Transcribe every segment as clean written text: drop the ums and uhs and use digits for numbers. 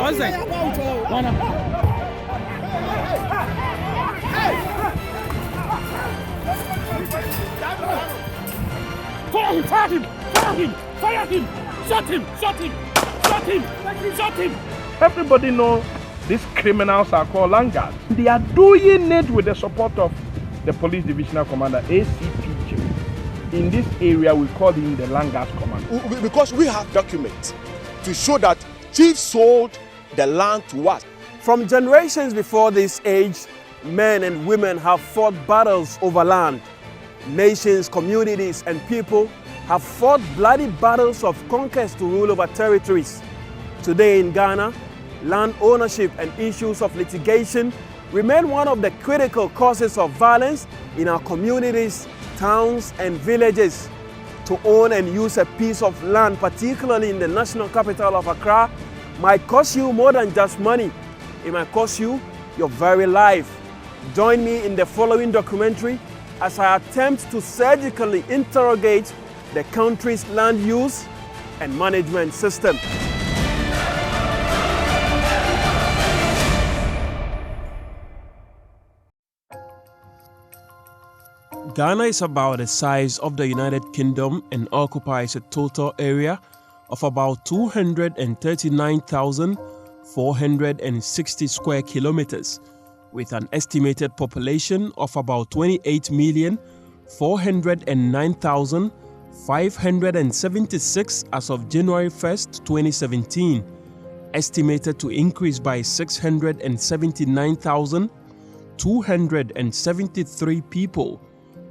what's that? Fire him! Fire him! Fire him! Fire him! Shot him! Shot him! Shot him! Shot him! Everybody knows these criminals are called landguards. They are doing it with the support of the police divisional commander, ACP Jim. In this area, we call him the landguards commander. Because we have documents to show that Chief sold the land to us. From generations before this age, men and women have fought battles over land. Nations, communities, and people have fought bloody battles of conquest to rule over territories. Today in Ghana, land ownership and issues of litigation remain one of the critical causes of violence in our communities, towns, and villages. To own and use a piece of land, particularly in the national capital of Accra, might cost you more than just money. It might cost you your very life. Join me in the following documentary as I attempt to surgically interrogate the country's land use and management system. Ghana is about the size of the United Kingdom and occupies a total area of about 239,460 square kilometers, with an estimated population of about 28,409,576 as of January 1st, 2017, estimated to increase by 679,273 people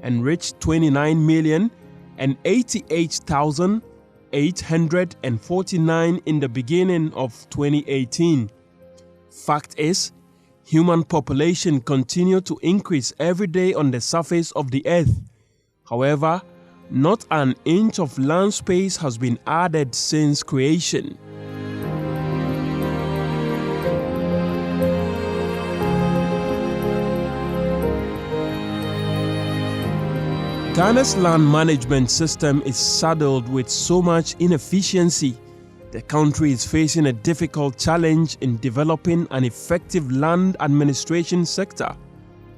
and reached 29,088,849 in the beginning of 2018. Fact is, human population continued to increase every day on the surface of the earth. However, not an inch of land space has been added since creation. Ghana's land management system is saddled with so much inefficiency. The country is facing a difficult challenge in developing an effective land administration sector.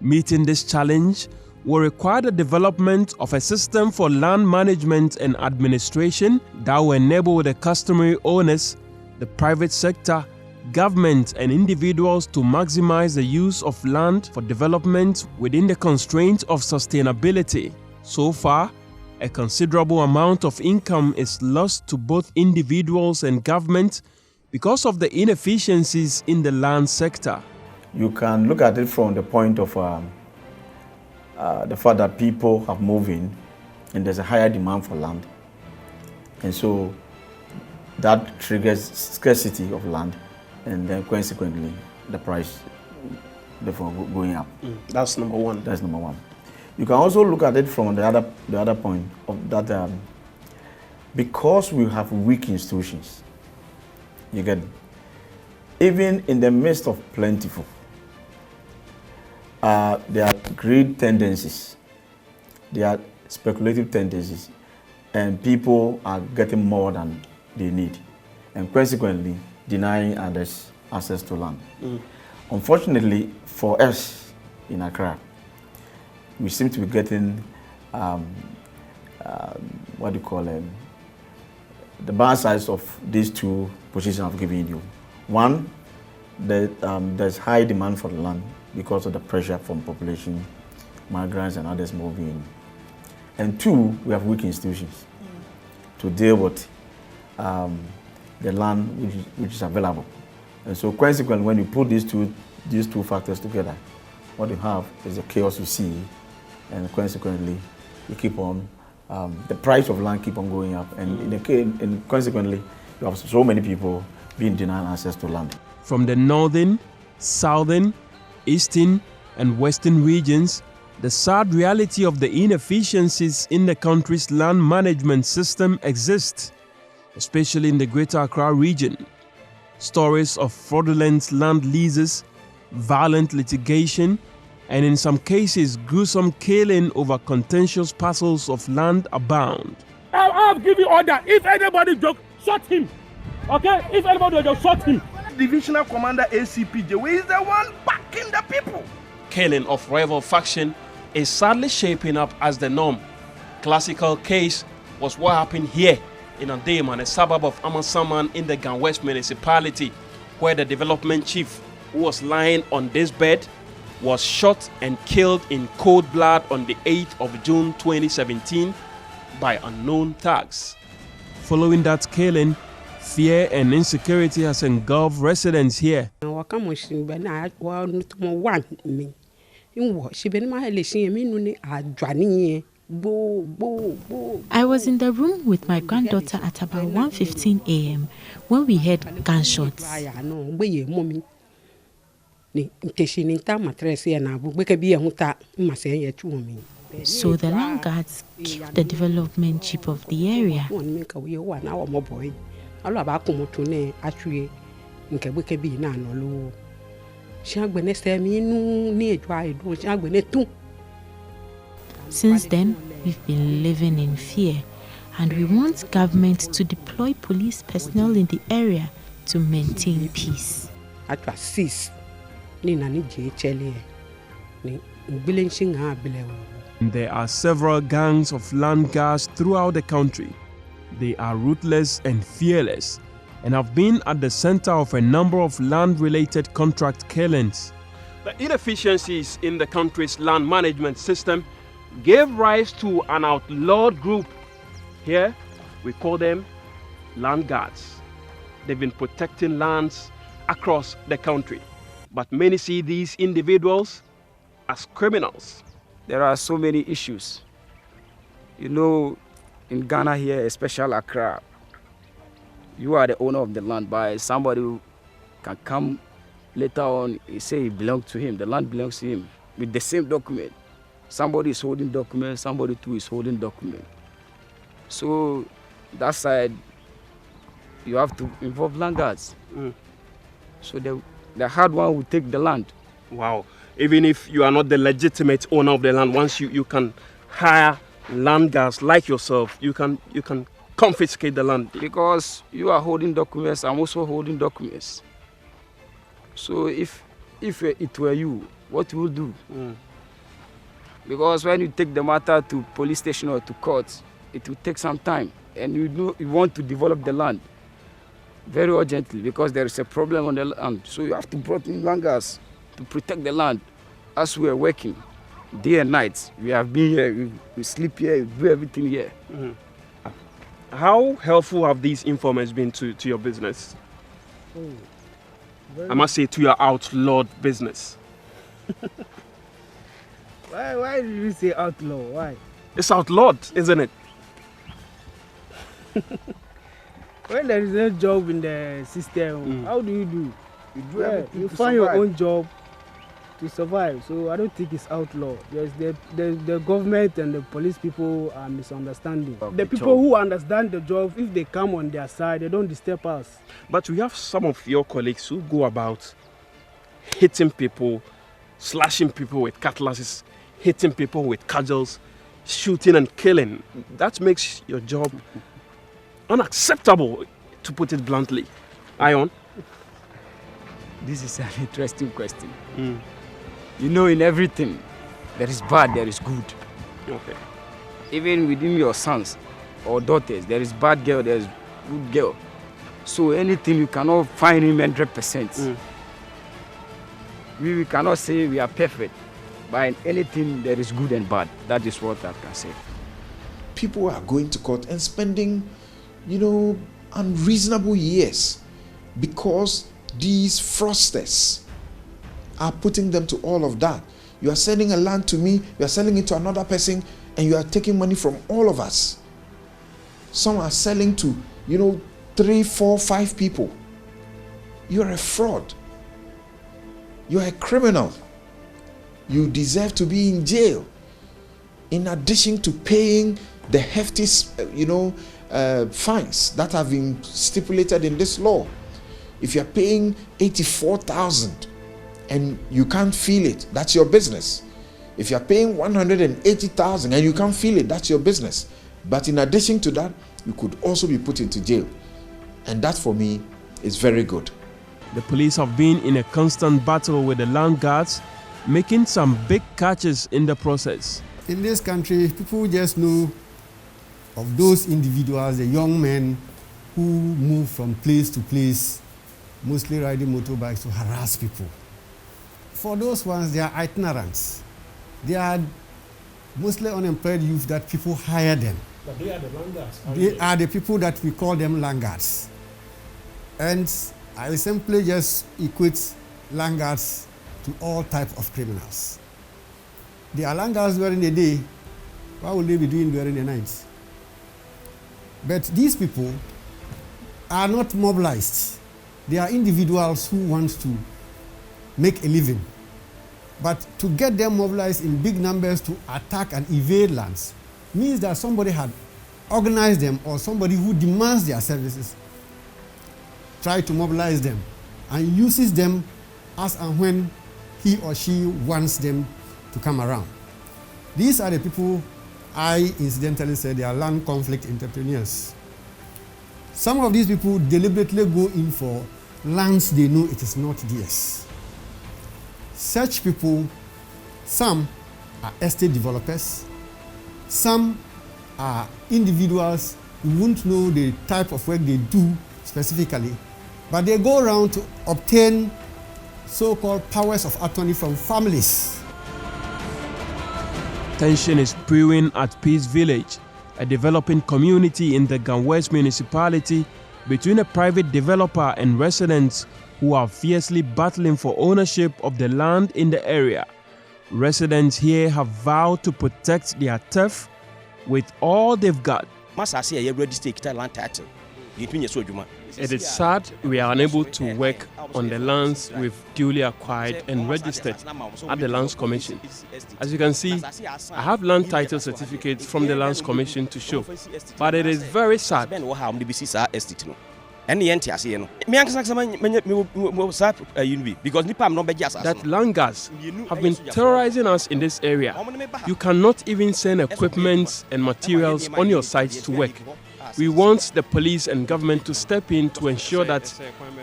Meeting this challenge will require the development of a system for land management and administration that will enable the customary owners, the private sector, government, and individuals to maximize the use of land for development within the constraints of sustainability. So far, a considerable amount of income is lost to both individuals and government because of the inefficiencies in the land sector. You can look at it from the point of the fact that people have moved in and there's a higher demand for land. And so that triggers scarcity of land, and then consequently the price therefore going up. That's number one. That's number one. You can also look at it from the other point of that because we have weak institutions, you get, even in the midst of plentiful, there are greed tendencies, there are speculative tendencies, and people are getting more than they need, and consequently denying others access to land. Unfortunately for us in Accra, we seem to be getting what do you call them? The bad sides of these two positions I've given you. One, there's high demand for the land because of the pressure from population, migrants, and others moving in. And two, we have weak institutions to deal with the land which is available. And so consequently, when you put these two factors together, what you have is the chaos you see, and consequently, you keep on, the price of land keep on going up, and consequently, you have so many people being denied access to land. From the northern, southern, eastern, and western regions, the sad reality of the inefficiencies in the country's land management system exists, especially in the Greater Accra region. Stories of fraudulent land leases, violent litigation, and in some cases, gruesome killing over contentious parcels of land abound. I'll give you order. If anybody joke, shot him. Okay? If anybody joke, shot him. Divisional Commander ACP Joy is the one backing the people. Killing of rival faction is sadly shaping up as the norm. Classical case was what happened here in Andeman, a suburb of Amasaman in the Gan West municipality, where the development chief, who was lying on this bed, was shot and killed in cold blood on the 8th of June 2017 by unknown thugs. Following that killing, fear and insecurity has engulfed residents here. I was in the room with my granddaughter at about 1:15 a.m. when we heard gunshots. So the land guards killed the development chief of the area. Since then, we've been living in fear, and we want government to deploy police personnel in the area to maintain peace. There are several gangs of land guards throughout the country. They are ruthless and fearless, and have been at the center of a number of land-related contract killings. The inefficiencies in the country's land management system gave rise to an outlawed group. Here, we call them land guards. They've been protecting lands across the country, but many see these individuals as criminals. There are so many issues. You know, in Ghana here, especially Accra, you are the owner of the land, but somebody who can come later on, he say it belongs to him, the land belongs to him, with the same document. Somebody is holding document, somebody too is holding document. So that side, you have to involve land guards. So the hard one will take the land. Wow. Even if you are not the legitimate owner of the land, once you can hire land guards like yourself, you can confiscate the land. Because you are holding documents, I'm also holding documents. So if it were you, what you will do? Because when you take the matter to police station or to court, it will take some time, and you want to develop the land very urgently because there is a problem on the land. So you have to bring in land guards to protect the land. As we are working day and night, we have been here, we sleep here, we do everything here. How helpful have these informants been to your business? I must say, to your outlawed business. Why did you say outlaw? Why? It's outlawed, isn't it? When there is no job in the system, how do you do? You find survive. your own job to survive. So I don't think it's outlaw. The government and the police people are misunderstanding. The people who understand the job, if they come on their side, they don't disturb us. But we have some of your colleagues who go about hitting people, slashing people with cutlasses, hitting people with cudgels, shooting and killing. That makes your job unacceptable, to put it bluntly. Ion? This is an interesting question. You know, in everything, there is bad, there is good. Okay. Even within your sons or daughters, there is bad girl, there is good girl. So anything you cannot find him 100%. We cannot say we are perfect. But in anything, there is good and bad. That is what I can say. People are going to court and spending, unreasonable years because these fraudsters are putting them to all of that. You are selling a land to me, you are selling it to another person, and you are taking money from all of us. Some are selling to, 3, 4, 5 people. You are a fraud. You are a criminal. You deserve to be in jail. In addition to paying the hefty, fines that have been stipulated in this law. If you're paying 84,000 and you can't feel it, that's your business. If you're paying 180,000 and you can't feel it, that's your business. But in addition to that, you could also be put into jail. And that for me is very good. The police have been in a constant battle with the land guards, making some big catches in the process. In this country, people just know of those individuals, the young men who move from place to place, mostly riding motorbikes to harass people. For those ones, they are itinerants. They are mostly unemployed youth that people hire them. But they are the land guards. They are the people that we call them land guards. And I simply just equate land guards to all types of criminals. They are land guards during the day. What will they be doing during the night? But these people are not mobilized. They are individuals who want to make a living. But to get them mobilized in big numbers to attack and evade lands means that somebody had organized them, or somebody who demands their services try to mobilize them and uses them as and when he or she wants them to come around. These are the people I incidentally said they are land conflict entrepreneurs. Some of these people deliberately go in for lands they know it is not theirs. Such people, some are estate developers, some are individuals who won't know the type of work they do specifically, but they go around to obtain so-called powers of attorney from families. Tension is brewing at Peace Village, a developing community in the Ganwes municipality, between a private developer and residents who are fiercely battling for ownership of the land in the area. Residents here have vowed to protect their turf with all they've got. It is sad we are unable to work on the lands we've duly acquired and registered at the Lands Commission. As you can see, I have land title certificates from the Lands Commission to show, but it is very sad. That land guards have been terrorizing us in this area. You cannot even send equipment and materials on your sites to work. We want the police and government to step in to ensure that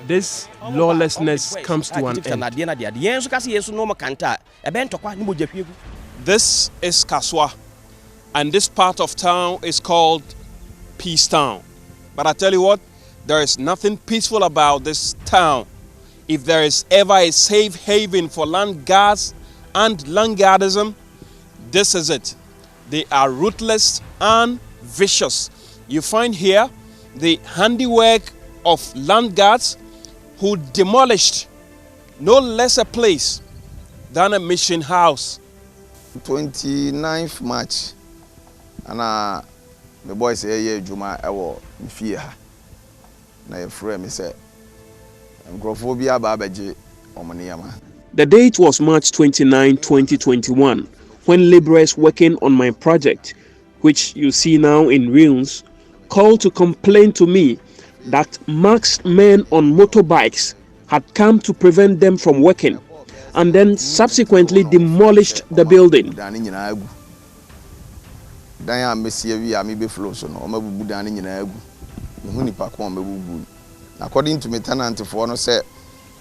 this lawlessness comes to an end. This is Kaswa, and this part of town is called Peace Town. But I tell you what, there is nothing peaceful about this town. If there is ever a safe haven for land guards and land guardism, this is it. They are ruthless and vicious. You find here the handiwork of land guards who demolished no less a place than a mission house. 29th March, and my boy say, "Yeah, Juma, I will fear." Na your friend me say, The date was March 29, 2021, when laborers working on my project, which you see now in ruins, called to complain to me that masked men on motorbikes had come to prevent them from working, and then subsequently demolished the building. According to my tenant, for no say,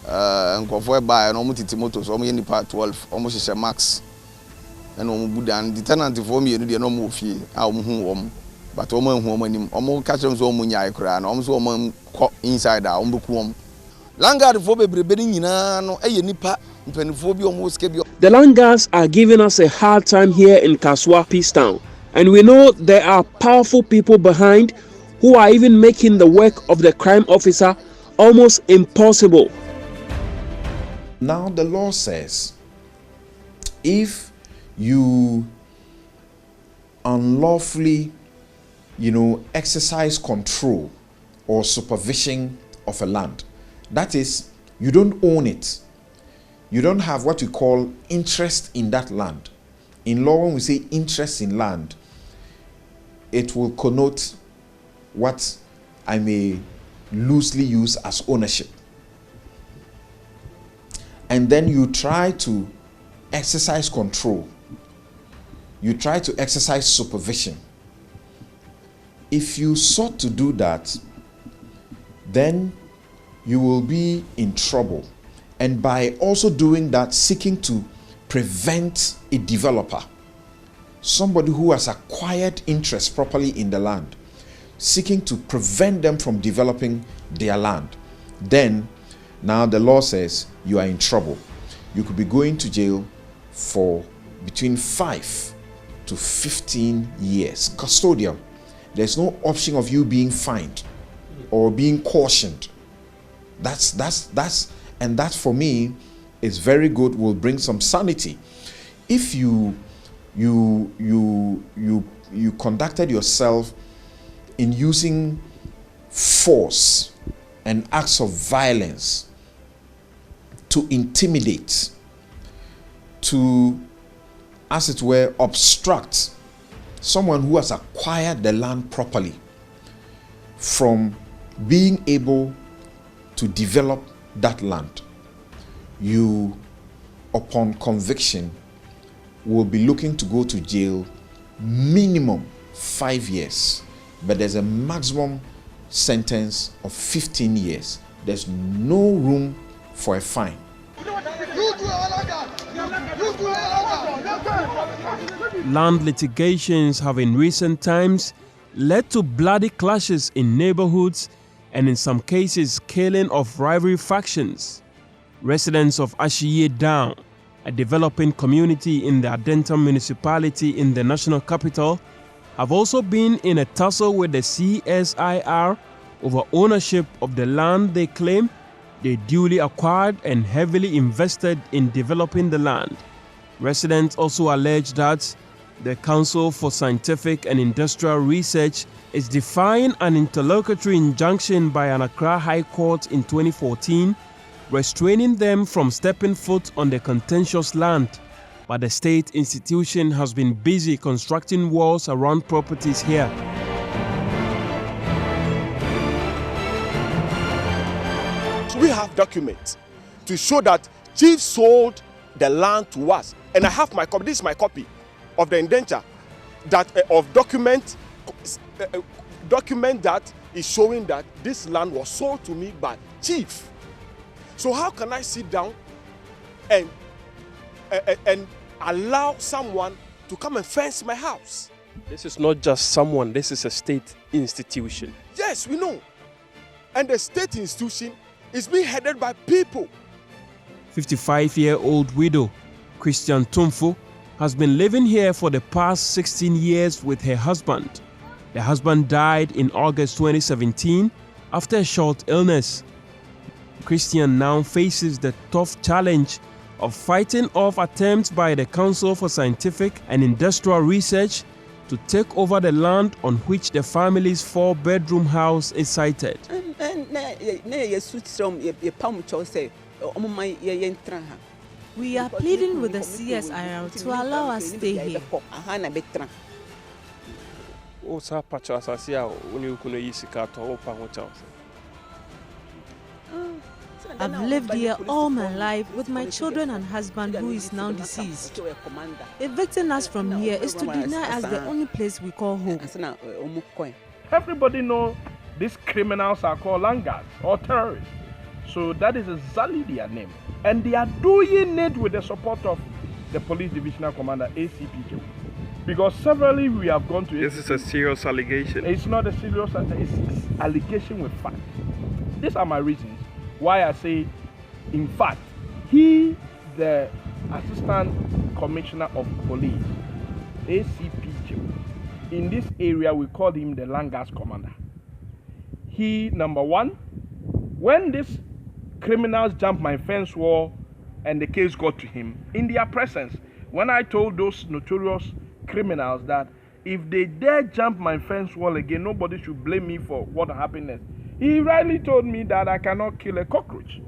and buy an almost motors, almost part 12, almost a max. And the tenant for me, no more fee, our home. But almost catch them so many and almost inside our own book. Langard for bedding no a nipa, phobia almost kept. The Langas are giving us a hard time here in Kaswa, Peace Town, and we know there are powerful people behind who are even making the work of the crime officer almost impossible. Now the law says, if you unlawfully, exercise control or supervision of a land, that is, you don't own it, you don't have what we call interest in that land. In law, when we say interest in land, it will connote what I may loosely use as ownership. And then you try to exercise control. You try to exercise supervision. If you sought to do that, then you will be in trouble. And by also doing that, seeking to prevent a developer, somebody who has acquired interest properly in the land, seeking to prevent them from developing their land, then now the law says you are in trouble. You could be going to jail for between 5 to 15 years. Custodial. There's no option of you being fined or being cautioned. And that for me is very good, will bring some sanity. If you conducted yourself in using force and acts of violence to intimidate, to, as it were, obstruct someone who has acquired the land properly from being able to develop that land, you, upon conviction, will be looking to go to jail minimum 5 years, but there's a maximum sentence of 15 years. There's no room for a fine. Land litigations have in recent times led to bloody clashes in neighborhoods and in some cases killing of rivalry factions. Residents of Ashiye Down, a developing community in the Adenton municipality in the national capital, have also been in a tussle with the CSIR over ownership of the land they claim they duly acquired and heavily invested in developing the land. Residents also allege that the Council for Scientific and Industrial Research is defying an interlocutory injunction by an Accra High Court in 2014, restraining them from stepping foot on the contentious land. But the state institution has been busy constructing walls around properties here. We have documents to show that Chief sold the land to us, and I have my copy. This is my copy of the indenture that of document that is showing that this land was sold to me by Chief. So how can I sit down and allow someone to come and fence my house? This is not just someone, this is a state institution. Yes, we know. And the state institution is being headed by people. 55-year-old widow Christian Tumfu has been living here for the past 16 years with her husband. The husband died in August 2017 after a short illness. Christian now faces the tough challenge of fighting off attempts by the Council for Scientific and Industrial Research to take over the land on which the family's 4-bedroom house is sited. We are pleading with the CSIR to allow us stay here. I've lived here all my life with my children and husband who is now deceased. Evicting us from here is to deny us the only place we call home. Everybody knows these criminals are called langards or terrorists. So that is exactly their name. And they are doing it with the support of the Police Divisional Commander, ACP. Because severally we have gone to... This is a serious allegation. It's not a serious it's allegation with fact. These are my reasons why I say, in fact, he, the Assistant Commissioner of Police, ACP, in this area we call him the Langas Commander. He, number one, when these criminals jumped my fence wall and the case got to him, in their presence, when I told those notorious criminals that if they dare jump my fence wall again, nobody should blame me for what happened next, he rightly told me that I cannot kill a cockroach.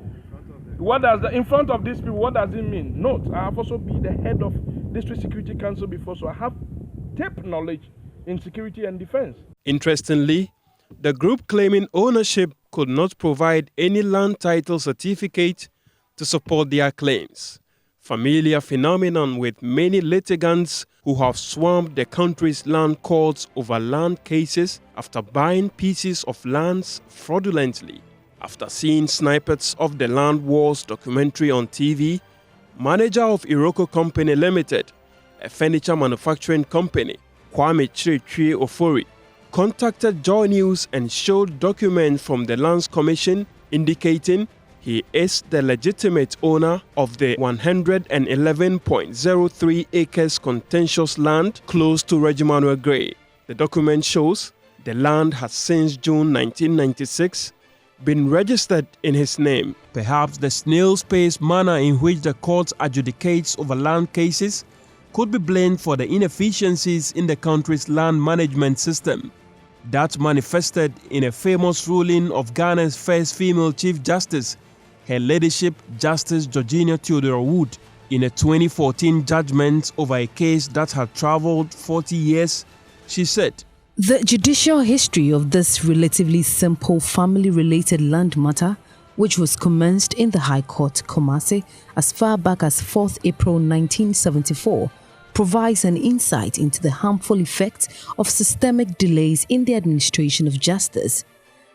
In front of these people, what does it mean? Note, I have also been the head of District Security Council before, so I have deep knowledge in security and defense. Interestingly, the group claiming ownership could not provide any land title certificate to support their claims. Familiar phenomenon with many litigants who have swarmed the country's land courts over land cases after buying pieces of lands fraudulently. After seeing snippets of the Land Wars documentary on TV, manager of Iroko Company Limited, a furniture manufacturing company, Kwame Chiretwe Ofori, contacted Joy News and showed documents from the Lands Commission indicating he is the legitimate owner of the 111.03 acres contentious land close to Regimanuel Gray. The document shows the land has since June 1996 been registered in his name. Perhaps the snail's pace manner in which the court adjudicates over land cases could be blamed for the inefficiencies in the country's land management system. That manifested in a famous ruling of Ghana's first female Chief Justice, Her Ladyship Justice Georgina Theodore Wood, in a 2014 judgment over a case that had traveled 40 years. She said, "The judicial history of this relatively simple family-related land matter, which was commenced in the High Court, Kumasi, as far back as 4th April 1974, provides an insight into the harmful effects of systemic delays in the administration of justice.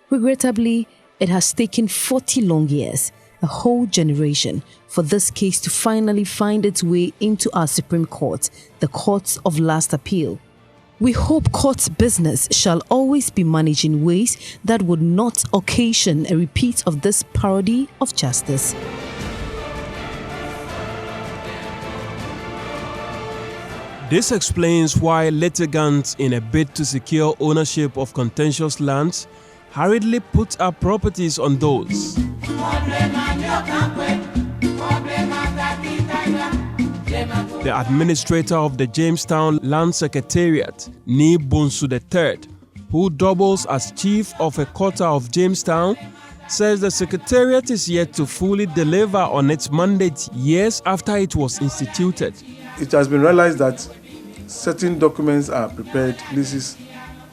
Regrettably, it has taken 40 long years, a whole generation, for this case to finally find its way into our Supreme Court, the courts of last appeal. We hope court business shall always be managed in ways that would not occasion a repeat of this parody of justice." This explains why litigants, in a bid to secure ownership of contentious lands, hurriedly put up properties on those. The administrator of the Jamestown Land Secretariat, Ni Bonsu III, who doubles as chief of a quarter of Jamestown, says the Secretariat is yet to fully deliver on its mandate years after it was instituted. It has been realized that certain documents are prepared, leases,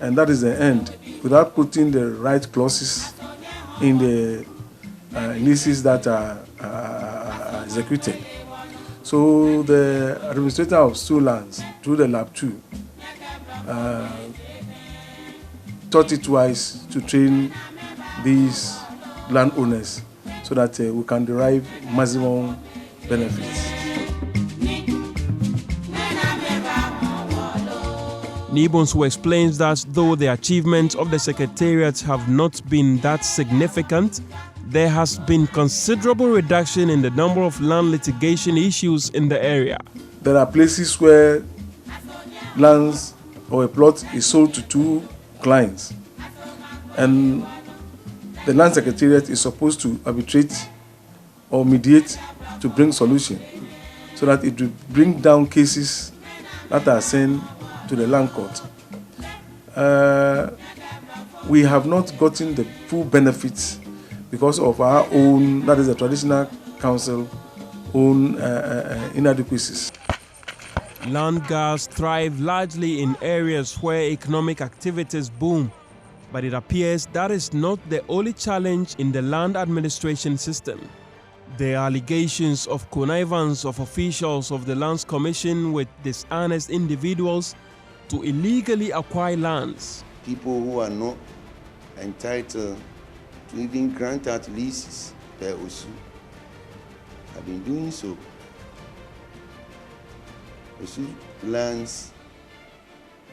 and that is the end, without putting the right clauses in the leases that are executed. So the administrator of Sioux Lands, through the Lab 2, thought it wise to train these landowners so that we can derive maximum benefits. Nibonsu explains that though the achievements of the Secretariat have not been that significant, there has been considerable reduction in the number of land litigation issues in the area. There are places where lands or a plot is sold to two clients, and the Land Secretariat is supposed to arbitrate or mediate to bring solution, so that it will bring down cases that are sent to the land court. We have not gotten the full benefits because of our own, that is the traditional council, own inadequacies. Land guards thrive largely in areas where economic activities boom, but it appears that is not the only challenge in the land administration system. There are allegations of connivance of officials of the Lands Commission with dishonest individuals to illegally acquire lands. People who are not entitled to even grant out leases per OSU have been doing so. OSU lands,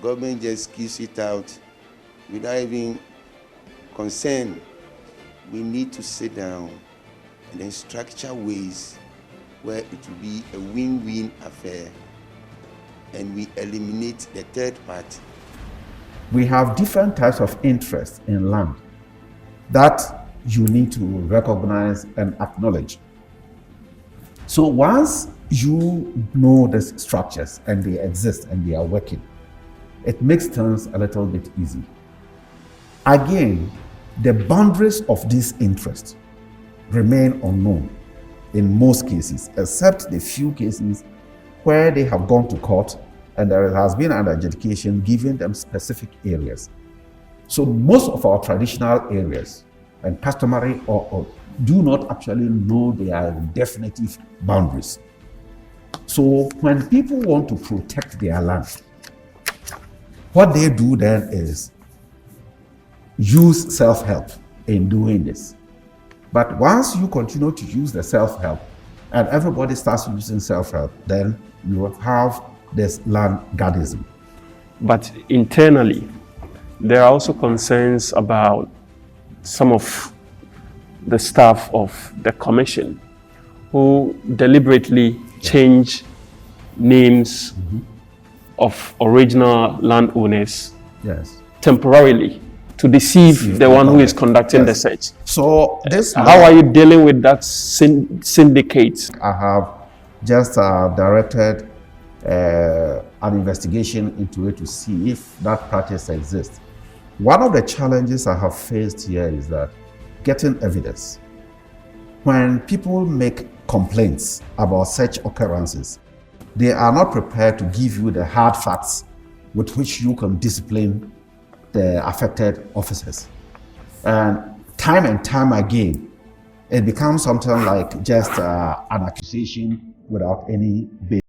government just gives it out without even concern. We need to sit down and then structure ways where it will be a win-win affair and we eliminate the third party. We have different types of interest in land that you need to recognize and acknowledge. So once you know the structures and they exist and they are working, it makes things a little bit easy. Again, the boundaries of this interest remain unknown in most cases, except the few cases where they have gone to court and there has been an adjudication giving them specific areas. So most of our traditional areas and customary or do not actually know their definitive boundaries. So when people want to protect their land, what they do then is use self-help in doing this. But once you continue to use the self-help and everybody starts using self-help, then you will have this land guardism. But internally, there are also concerns about some of the staff of the commission who deliberately change names of original landowners temporarily to deceive the one who is conducting the search. So this how are you dealing with that syndicate? I have just directed an investigation into it to see if that practice exists. One of the challenges I have faced here is that getting evidence. When people make complaints about such occurrences, they are not prepared to give you the hard facts with which you can discipline the affected officers. And time again, it becomes something like just an accusation without any basis.